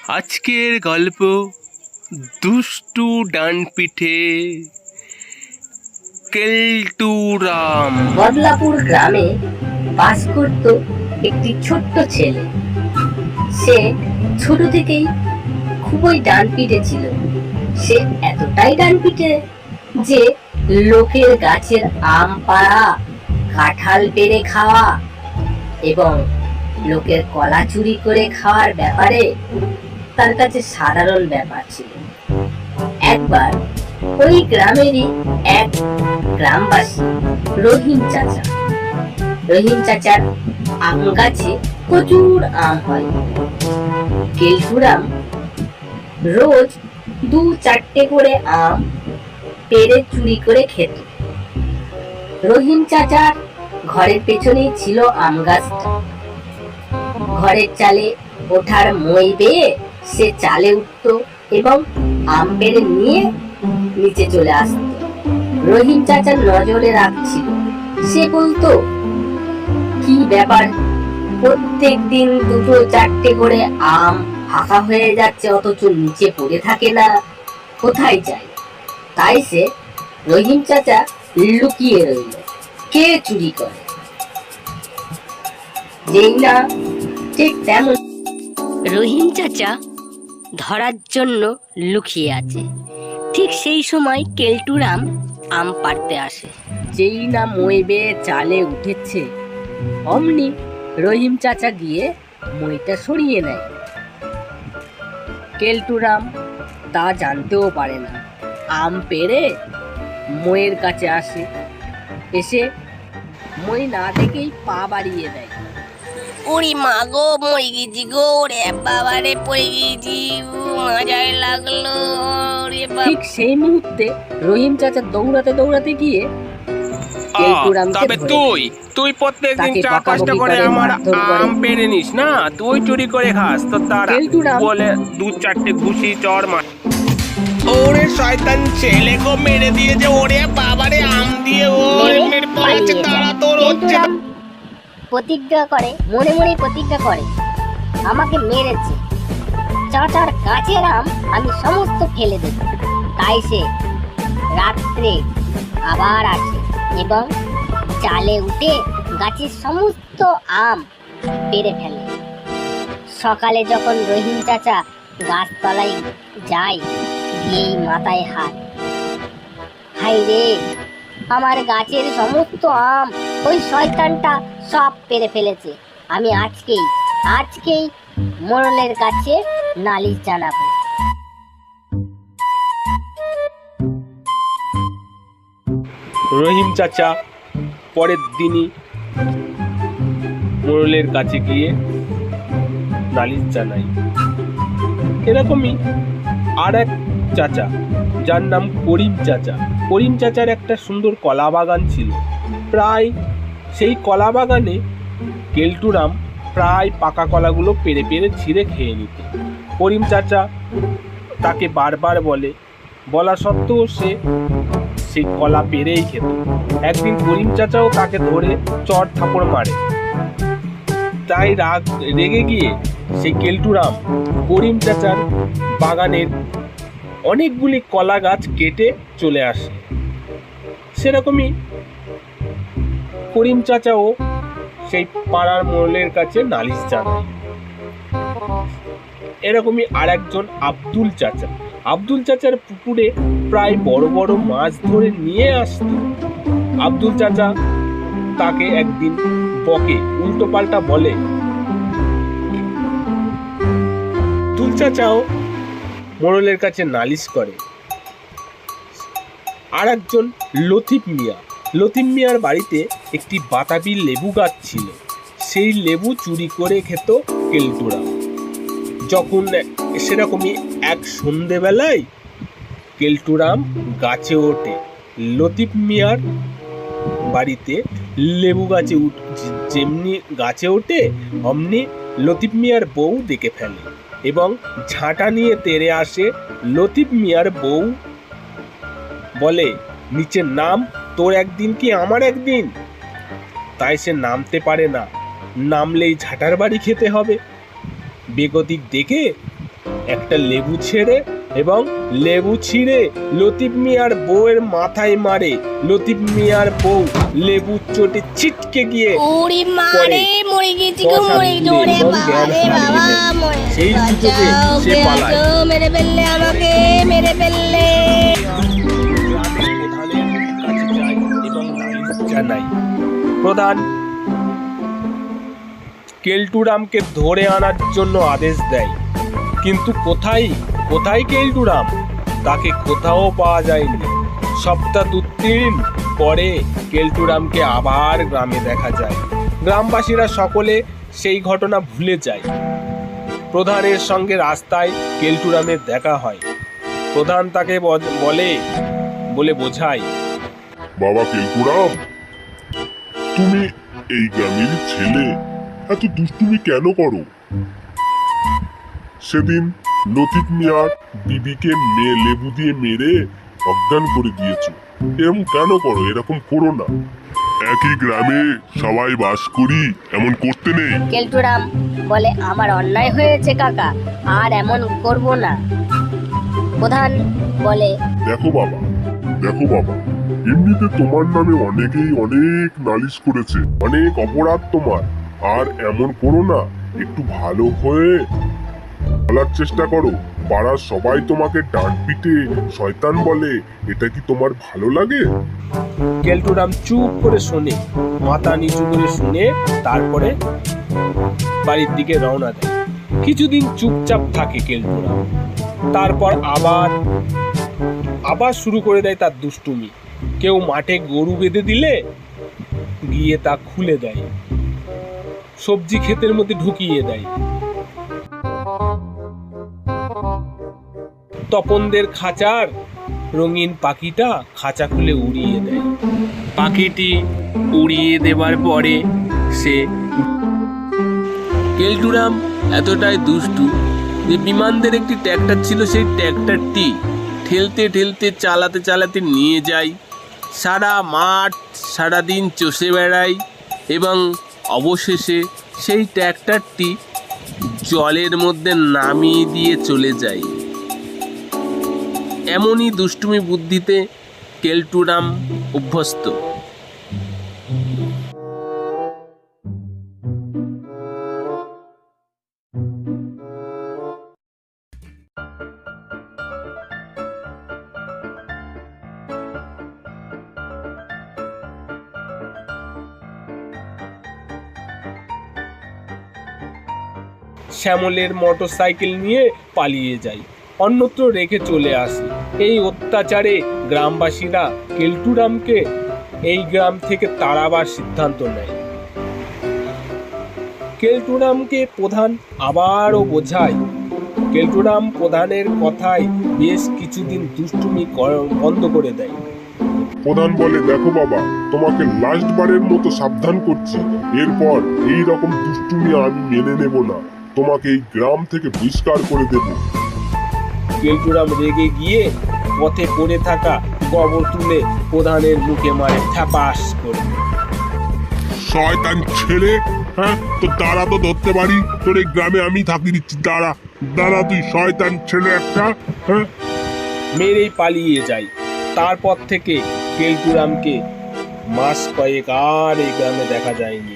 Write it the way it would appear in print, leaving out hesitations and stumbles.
আজকের গল্প দুষ্টু ডানপিঠে কেলটুরাম। বদলাপুর গ্রামে বাস করত একটি ছোট্ট ছেলে। সে ছোট থেকেই খুবই ডানপিটে ছিল। সে এতটাই ডানপিটে যে লোকের গাছের আম পাড়া, কাঁঠাল পেড়ে খাওয়া এবং লোকের কলা চুরি করে খাওয়ার ব্যাপারে তার কাছে সাধারণ ব্যাপার ছিল। একবার ওই গ্রামেরই এক গ্রামবাসী রহিম চাচার আম গাছে প্রচুর আম হয়। কেলটুরাম রোজ 2-4টে করে আম পেড়ে চুরি করে খেত। রহিম চাচার ঘরের পেছনেই ছিল আম গাছটা। ঘরের চালে ওঠার মই বেয়ে সে চালে উঠত এবং আম পেড়ে নিয়ে নিচে চলে আসত। রহিম চাচার নজরে রাখছিল। সে বলতো, কি ব্যাপার, প্রত্যেক দিন 2-4টে করে আম ফাঁকা হয়ে যাচ্ছে, অথচ নিচে পড়ে থাকে না, কোথায় যায়? তাই সে রহিম চাচা লুকিয়ে রইল, কে চুরি করে। যেই না ঠিক তেমন রহিম চাচা ধরার জন্য লুকিয়ে আছে। ঠিক সেই সময় কেলটুরাম আম পাড়তে আসে। যেই না মই বেয়ে চালে উঠেছে, অমনি রহিম চাচা গিয়ে মইটা সরিয়ে নেয়। কেলটুরাম তা জানতেও পারে না। আম পেড়ে মইয়ের কাছে আসে, এসে মই না দেখেই পা বাড়িয়ে দেয়। ওরে মা গো, মরে গেছি গো, রে বাবা রে, পড়ে গেছি, মজাই লাগলো রে বাবা। ঠিক সেই মুহূর্তে রহিম চাচা দৌড়াতে গিয়ে তবে তুই প্রত্যেকদিন 4-5টা করে আমার আম পেড়ে নিস না, তুই চুরি করে খাস, তো তার বলে 2-4টে ঘুষি চড় মার। ওরে শয়তান ছেলে গো, মেরে দিয়েছে, ওরে বাবারে আম দিয়ে ওরে মেরে পড়েছে, তারা তোর হচ্ছে। মনে মনে প্রতিজ্ঞা করে, আমাকে মেরেছে, চাচার গাছের আম আমি সমস্ত ফেলে দেব। তাই সে রাত্রে আবার আসে এবং চালে উঠে গাছের সমস্ত আম পেড়ে ফেলে। সকালে যখন রহিম চাচা গাছতলায় যায়, গিয়েই মাথায় হাত, হাই রে, আমার গাছের সমস্ত আম ওই শয়তানটা সব পেড়ে ফেলেছে। আমি আজকেই মোড়লের কাছে নালিশ জানাবো। রহিম চাচা পরের দিনই মোড়লের কাছে গিয়ে নালিশ জানাই। এরকমই আর এক চাচা, যার নাম করিম চাচার একটা সুন্দর কলা বাগান ছিল। প্রায় সেই কলা বাগানে কেলটুরাম প্রায় পাকা কলাগুলো পেড়ে ছিঁড়ে খেয়ে নিত। করিম চাচা তাকে বারবার বলা সত্ত্বেও সে সেই কলা পেরেই খেত। একদিন করিম চাচাও তাকে ধরে চড় থাপড় মারে। তাই রেগে গিয়ে সেই কেলটুরাম করিম চাচার বাগানের অনেকগুলি কলা গাছ কেটে চলে আসে। সেরকমই করিম চাচাও সেই পাড়ার মোড়লের কাছে নালিশ জানায়। এরকমই আর একজন আব্দুল চাচার পুকুরে প্রায় বড় বড় মাছ ধরে নিয়ে আসত। আব্দুল চাচা তাকে একদিন বকে, উল্টো পাল্টা বলে। আব্দুল চাচাও মোড়লের কাছে নালিশ করে। আর একজন লতিফ মিয়ার বাড়িতে একটি বাতাবি লেবু গাছ ছিল। সেই লেবু চুরি করে খেত কেলটুরাম। যখন সেরকমই এক সন্ধেবেলায় কেলটুরাম গাছে ওঠে। লতিফ মিয়ার বাড়িতে লেবু গাছে যেমনি গাছে ওঠে, অমনি লতিফ মিয়ার বউ দেখে ফেলে এবং ঝাঁটা নিয়ে তেড়ে আসে। লতিফ মিয়ার বউ বলে, নিচে নাম, তোর একদিন কি আমার একদিন। তাই সে নামতে পারে না, নামলেই ঝাঁটার বাড়ি খেতে হবে। বেগতিক দেখে একটা লেবু ছেড়ে এবং লেবু ছিঁড়ে লতিফ মিয়ার বউয়ের মাথায় মারে। লতিফ মিয়ার বউ লেবু চোটে ছিটকে গিয়ে ওরে মারে মরে গেছি গো, কথা মরে গেছি। ওরে এবং বাবা জ্ঞান রে হারিয়ে বাবা, ফেলে। মরে সেই সুযোগে বাঁচাও, সে কে পালায়। আছো? মেরে ফেললে আমাকে, মেরে ফেললে। গ্রামের প্রধানের কাছে যায় এবং নালিশ জানায়। প্রধান কেলটুরামকে ধরে আনার জন্য আদেশ দেয়, কিন্তু কোথায় কোথায় কেলটুরাম? তাকে কোথাও পাওয়া যায়নি। সপ্তাহ 2-3 পরে কেলটুরামকে আবার গ্রামে দেখা যায়। গ্রামবাসীরা সকলে সেই ঘটনা ভুলে যায়। প্রধানের সঙ্গে রাস্তায় কেলটুরামের দেখা হয়। প্রধান তাকে বলে বোঝায়, বাবা কেলটুরাম, তুমি এই গ্রামের ছেলে, এত দুষ্টুমি কেন করো? সেদিন লতিফ মিয়ার বিবিকে লেবু দিয়ে মেরে অজ্ঞান করে দিয়েছো। এরকম কেন করো? এরকম করো না। একই গ্রামে সবাই বাস করি, এমন করতে নেই। কেলটুরাম বলে, আমার অন্যায় হয়েছে কাকা, আর এমন করব না। প্রধান বলে, দেখো বাবা, এমনিতে তোমার নামে অনেকেই অনেক নালিশ করেছে, অনেক অপরাধ তোমার। আর এমন করো না, একটু ভালো হয়ে বলার চেষ্টা করো। পাড়ার সবাই তোমাকে ডাঁট পিটে শয়তান বলে, এটা কি তোমার ভালো লাগে? কেলটুরাম চুপ করে শোনে, মাথা নিচু করে শুনে তারপরে বাড়ির দিকে রওনা দেয়। কিছুদিন চুপচাপ থাকে কেলটুরাম, তারপর আবার শুরু করে দেয় তার দুষ্টুমি। কেউ মাঠে গরু বেঁধে দিলে গিয়ে তা খুলে দেয়, সবজি ক্ষেতের মধ্যে ঢুকিয়ে দেয়। তপনদের খাঁচার রঙিন পাখিটা খাঁচা খুলে উড়িয়ে দেয়। পাখিটি উড়িয়ে দেবার পরে সে কেলটুরাম এতটাই দুষ্টু যে বিমানদের একটি ট্র্যাক্টর ছিল, সেই ট্র্যাক্টরটি ঠেলতে ঠেলতে চালাতে নিয়ে যায়। সারা মাঠ সারাদিন চষে বেড়ায় এবং অবশেষে সেই ট্র্যাক্টরটি জলের মধ্যে নামিয়ে দিয়ে চলে যায়। এমনই দুষ্টুমি বুদ্ধিতে কেলটুরাম অভ্যস্ত। শ্যামলের মোটরসাইকেল নিয়ে পালিয়ে যায়, অন্যত্র রেখে চলে আসে। এই অত্যাচারে গ্রামবাসীরা কেলটুরামকে এই গ্রাম থেকে তাড়াবার সিদ্ধান্ত নেয়। কেলটুরামকে প্রধান আবারও বোঝায়। কেলটুরাম প্রধানের কথায় বেশ কিছুদিন দুষ্টুমি বন্ধ করে দেয়। প্রধান বলে, দেখো বাবা, তোমাকে লাস্ট বারের মতো সাবধান করছি, এরপর এই রকম দুষ্টুমি আমি মেনে নেব না, তোমাকে এই গ্রাম থেকে বহিষ্কার করে দেব। কেলটুরাম রেগে গিয়ে পথে পড়ে থাকা গোবর তুলে প্রধানের মুখে মারে ঠাপাস করে। শয়তান ছেলে, হ্যাঁ, তো দাঁড়া, তো ধরতে পারি, তোর এই গ্রামে আমি থাকি দিচ্ছি, দাঁড়া তুই শয়তান ছেলে একটা, হ্যাঁ। মেরেই পালিয়ে যায়। তারপর থেকে কেলটুরামকে মাস কয়েক আর এই গ্রামে দেখা যায়নি।